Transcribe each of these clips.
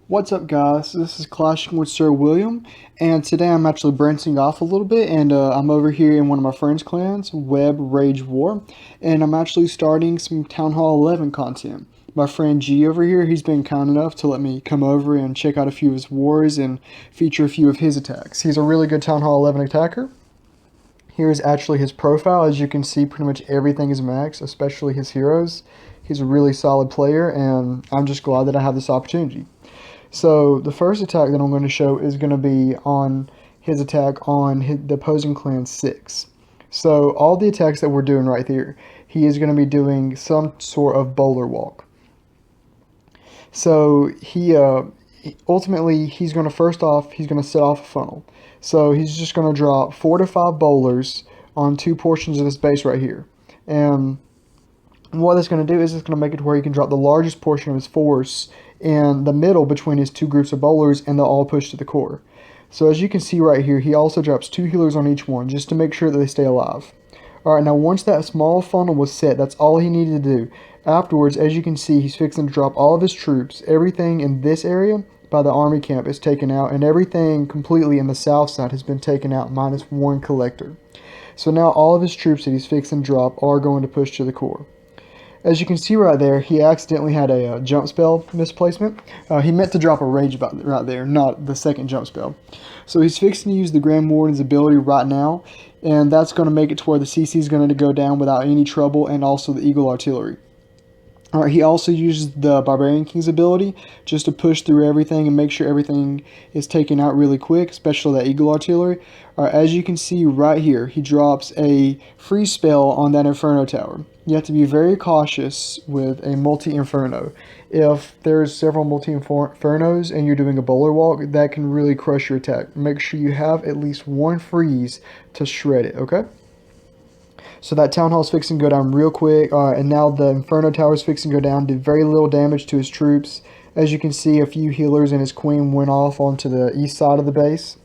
What's up, guys? This is Clashing with Sir William, and today I'm actually branching off a little bit, and I'm over here in one of my friends' clans, Web Rage War, and I'm actually starting some Town Hall 11 content. My friend G over here, he's been kind enough to let me come over and check out a few of his wars and feature a few of his attacks. He's a really good Town Hall 11 attacker. Here's actually his profile. As you can see, pretty much everything is max, especially his heroes. He's a really solid player, and I'm just glad that I have this opportunity. So the first attack that I'm going to show is going to be on his attack on the opposing clan's 6. So all the attacks that we're doing right here, he is going to be doing some sort of bowler walk. So ultimately he's going to he's going to set off a funnel. So he's just going to drop 4 to 5 bowlers on 2 portions of this base right here. And what it's going to do is it's going to make it to where he can drop the largest portion of his force in the middle between his 2 groups of bowlers, and they'll all push to the core. So as you can see right here, he also drops 2 healers on each one just to make sure that they stay alive. Alright, now once that small funnel was set, that's all he needed to do. Afterwards, as you can see, he's fixing to drop all of his troops. Everything in this area by the army camp is taken out, and everything completely in the south side has been taken out minus 1 collector. So now all of his troops that he's fixing to drop are going to push to the core. As you can see right there, he accidentally had a jump spell misplacement. He meant to drop a rage button right there, not the second jump spell. So he's fixing to use the Grand Warden's ability right now, and that's going to make it to where the CC is going to go down without any trouble, and also the Eagle Artillery. Alright, he also uses the Barbarian King's ability just to push through everything and make sure everything is taken out really quick, especially that Eagle Artillery. Alright, as you can see right here, he drops a freeze spell on that Inferno Tower. You have to be very cautious with a multi-Inferno. If there's several multi-Infernos and you're doing a bowler walk, that can really crush your attack. Make sure you have at least 1 freeze to shred it, okay? So that Town Hall is fixing to go down real quick, and now the Inferno Tower is fixing to go down, did very little damage to his troops. As you can see, a few healers and his queen went off onto the east side of the base.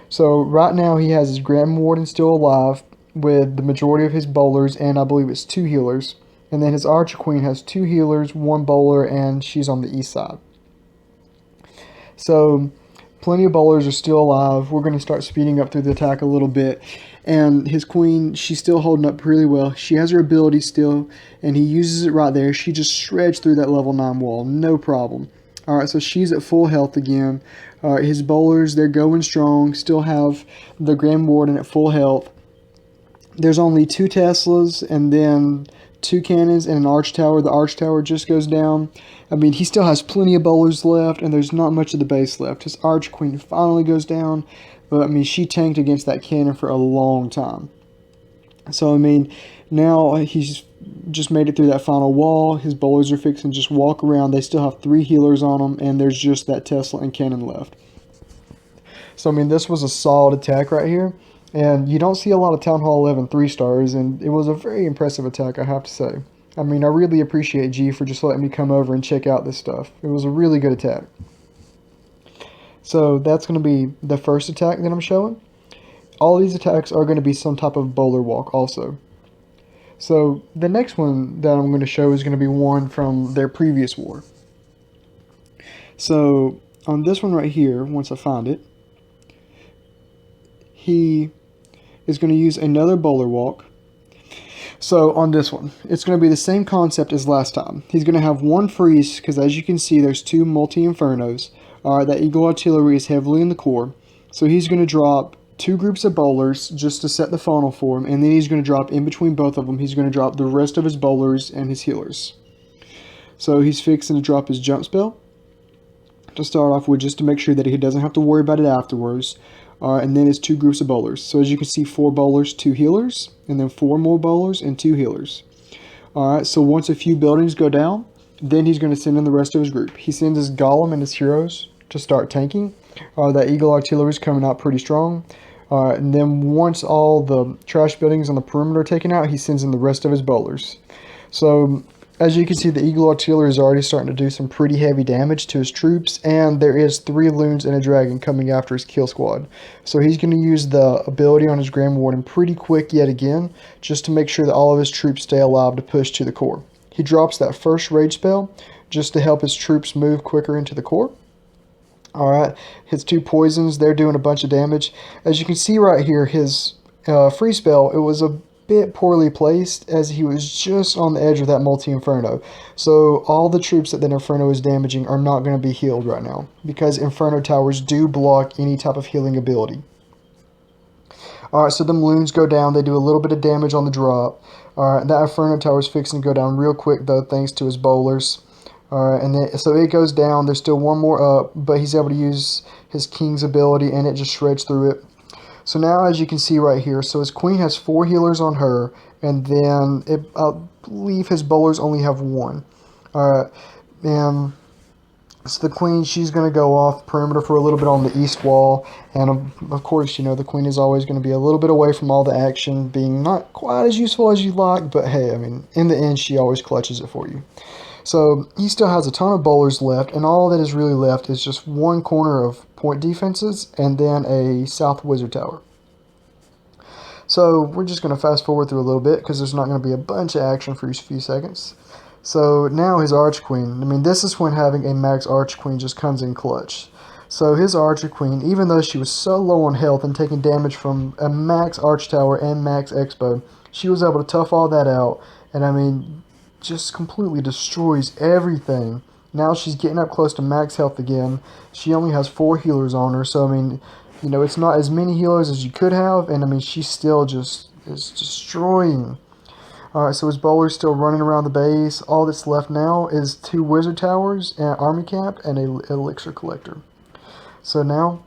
So right now he has his Grand Warden still alive with the majority of his bowlers, and I believe it's 2 healers. And then his Archer Queen has 2 healers, 1 bowler, and she's on the east side. So plenty of bowlers are still alive. We're going to start speeding up through the attack a little bit. And his queen, she's still holding up really well. She has her ability still, and he uses it right there. She just shreds through that level 9 wall, no problem. Alright, so she's at full health again. His bowlers, they're going strong, still have the Grand Warden at full health. There's only 2 Teslas, and then 2 cannons and an arch tower. The arch tower just goes down. I mean, he still has plenty of bowlers left, and there's not much of the base left. His arch queen finally goes down, but I mean, she tanked against that cannon for a long time. So I mean, now he's just made it through that final wall. His bowlers are fixing to just walk around. They still have 3 healers on them, and there's just that Tesla and cannon left. So I mean, this was a solid attack right here. And you don't see a lot of Town Hall 11 3-stars, and it was a very impressive attack, I have to say. I mean, I really appreciate G for just letting me come over and check out this stuff. It was a really good attack. So that's going to be the first attack that I'm showing. All of these attacks are going to be some type of bowler walk also. So the next one that I'm going to show is going to be one from their previous war. So on this one right here, once I find it, he is going to use another bowler walk. So on this one, it's going to be the same concept as last time. He's going to have 1 freeze, because as you can see, there's 2 multi-infernos. That Eagle Artillery is heavily in the core. So he's going to drop 2 groups of bowlers just to set the funnel for him, and then he's going to drop in between both of them. He's going to drop the rest of his bowlers and his healers. So he's fixing to drop his jump spell to start off with, just to make sure that he doesn't have to worry about it afterwards. And then his 2 groups of bowlers. So as you can see, 4 bowlers, 2 healers, and then 4 more bowlers and 2 healers. Alright, so once a few buildings go down, then he's going to send in the rest of his group. He sends his Golem and his heroes to start tanking. That Eagle Artillery is coming out pretty strong. And then once all the trash buildings on the perimeter are taken out, he sends in the rest of his bowlers. So as you can see, the Eagle Artillery is already starting to do some pretty heavy damage to his troops, and there is 3 loons and a dragon coming after his kill squad. So he's going to use the ability on his Grand Warden pretty quick yet again, just to make sure that all of his troops stay alive to push to the core. He drops that first rage spell just to help his troops move quicker into the core. Alright, his 2 poisons, they're doing a bunch of damage. As you can see right here, his free spell, it was a bit poorly placed as he was just on the edge of that multi-inferno. So all the troops that that inferno is damaging are not going to be healed right now, because inferno towers do block any type of healing ability. Alright, so them loons go down, they do a little bit of damage on the drop. Alright, that inferno tower is fixing to go down real quick though, thanks to his bowlers. Alright, and then, so it goes down. There's still one more up, but he's able to use his king's ability, and it just shreds through it. So now, as you can see right here, so his queen has 4 healers on her, and then I believe his bowlers only have 1. Alright, and so the queen, she's going to go off perimeter for a little bit on the east wall, and of course, you know, the queen is always going to be a little bit away from all the action, being not quite as useful as you like, but hey, I mean, in the end, she always clutches it for you. So he still has a ton of bowlers left, and all that is really left is just one corner of point defenses and then a south wizard tower. So we're just going to fast forward through a little bit because there's not going to be a bunch of action for a few seconds. So now his arch queen, I mean, this is when having a max arch queen just comes in clutch. So his archer queen, even though she was so low on health and taking damage from a max arch tower and max expo, she was able to tough all that out, and I mean, just completely destroys everything. Now she's getting up close to max health again. She only has 4 healers on her, so I mean, you know, it's not as many healers as you could have, and I mean, she still just is destroying. Alright, so his bowler's still running around the base. All that's left now is 2 wizard towers, an army camp, and an elixir collector. So now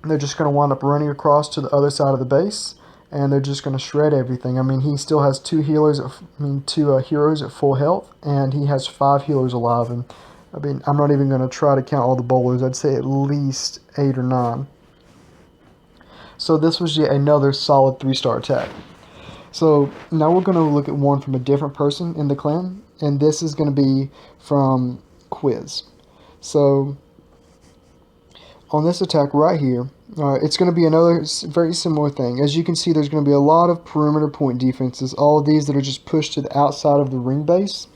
they're just going to wind up running across to the other side of the base, and they're just going to shred everything. I mean, he still has 2 healers, two heroes at full health, and he has 5 healers alive. And I mean, I'm not even going to try to count all the bowlers. I'd say at least 8 or 9. So this was yet another solid 3-star attack. So now we're going to look at one from a different person in the clan, and this is going to be from Quiz. So on this attack right here, it's going to be another very similar thing. As you can see, there's going to be a lot of perimeter point defenses, all of these that are just pushed to the outside of the ring base.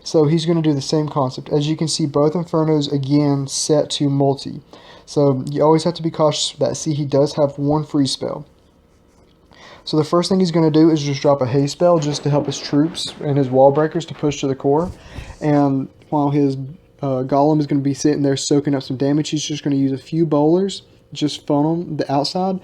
So he's going to do the same concept. As you can see, both Infernos, again, set to multi. So you always have to be cautious of that. See, he does have 1 free spell. So the first thing he's going to do is just drop a haste spell just to help his troops and his wall breakers to push to the core. And while his Golem is going to be sitting there soaking up some damage, he's just going to use a few bowlers, just funnel the outside.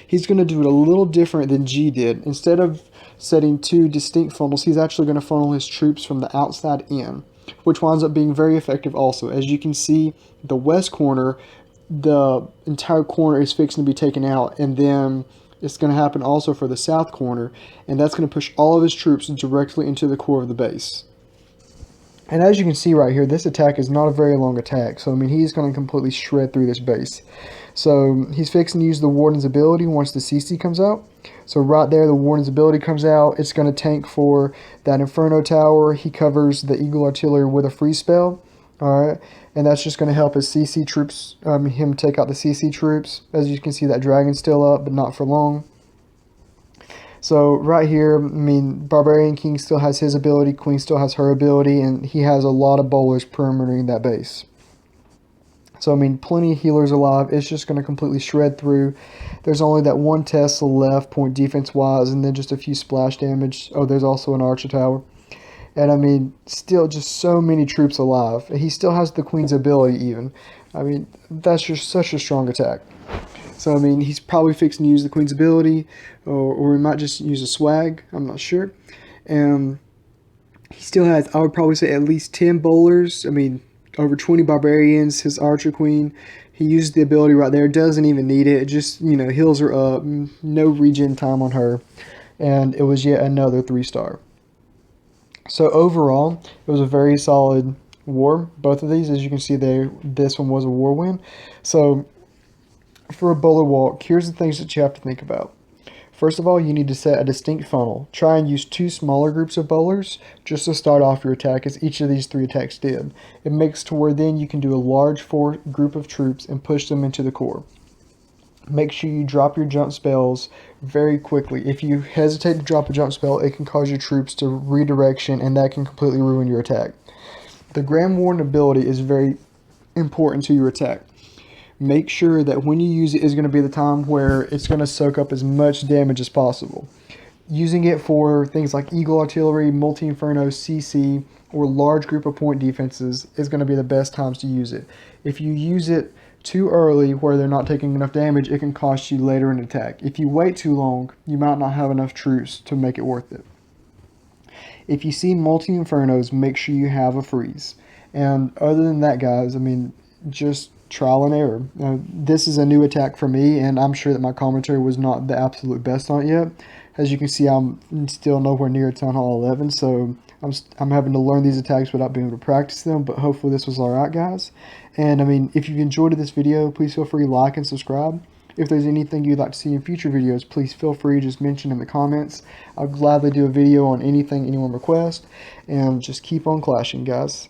He's going to do it a little different than G did. Instead of setting 2 distinct funnels, he's actually going to funnel his troops from the outside in, which winds up being very effective also. As you can see, the west corner, the entire corner is fixing to be taken out, and then it's going to happen also for the south corner, and that's going to push all of his troops directly into the core of the base. And as you can see right here, this attack is not a very long attack, so I mean, he's going to completely shred through this base. So he's fixing to use the Warden's ability once the CC comes out. So right there, the Warden's ability comes out. It's going to tank for that Inferno Tower. He covers the Eagle Artillery with a free spell. Alright, and that's just going to help his CC troops, him take out the CC troops. As you can see, that dragon's still up, but not for long. So right here, I mean, Barbarian King still has his ability, Queen still has her ability, and he has a lot of bowlers perimetering that base. So, I mean, plenty of healers alive. It's just going to completely shred through. There's only that 1 Tesla left, point defense-wise, and then just a few splash damage. Oh, there's also an Archer Tower. And, I mean, still just so many troops alive. He still has the Queen's ability, even. I mean, that's just such a strong attack. So, I mean, he's probably fixing to use the Queen's ability, or he might just use a swag. I'm not sure. He still has, I would probably say, at least 10 bowlers. I mean, over 20 barbarians, his Archer Queen. He used the ability right there. Doesn't even need it. It just, you know, heals her up. No regen time on her. And it was yet another 3-star. So overall, it was a very solid war. Both of these, as you can see there, this one was a war win. So for a bowler walk, here's the things that you have to think about. First of all, you need to set a distinct funnel. Try and use 2 smaller groups of bowlers just to start off your attack, as each of these 3 attacks did. It makes to where then you can do a large group of troops and push them into the core. Make sure you drop your jump spells very quickly. If you hesitate to drop a jump spell, it can cause your troops to redirection, and that can completely ruin your attack. The Grand Warden ability is very important to your attack. make sure that when you use it is going to be the time where it's going to soak up as much damage as possible. Using it for things like Eagle Artillery, Multi-Inferno, CC, or large group of point defenses is going to be the best times to use it. If you use it too early where they're not taking enough damage, it can cost you later in attack. If you wait too long, you might not have enough troops to make it worth it. If you see Multi-Infernos, make sure you have a freeze. And other than that, guys, I mean, just trial and error. This is a new attack for me, and I'm sure that my commentary was not the absolute best on it yet. As you can see, I'm still nowhere near Town Hall 11, so I'm having to learn these attacks without being able to practice them, but hopefully this was alright, guys. And I mean, if you've enjoyed this video, please feel free to like and subscribe. If there's anything you'd like to see in future videos, please feel free to just mention in the comments. I'll gladly do a video on anything anyone requests, and just keep on clashing, guys.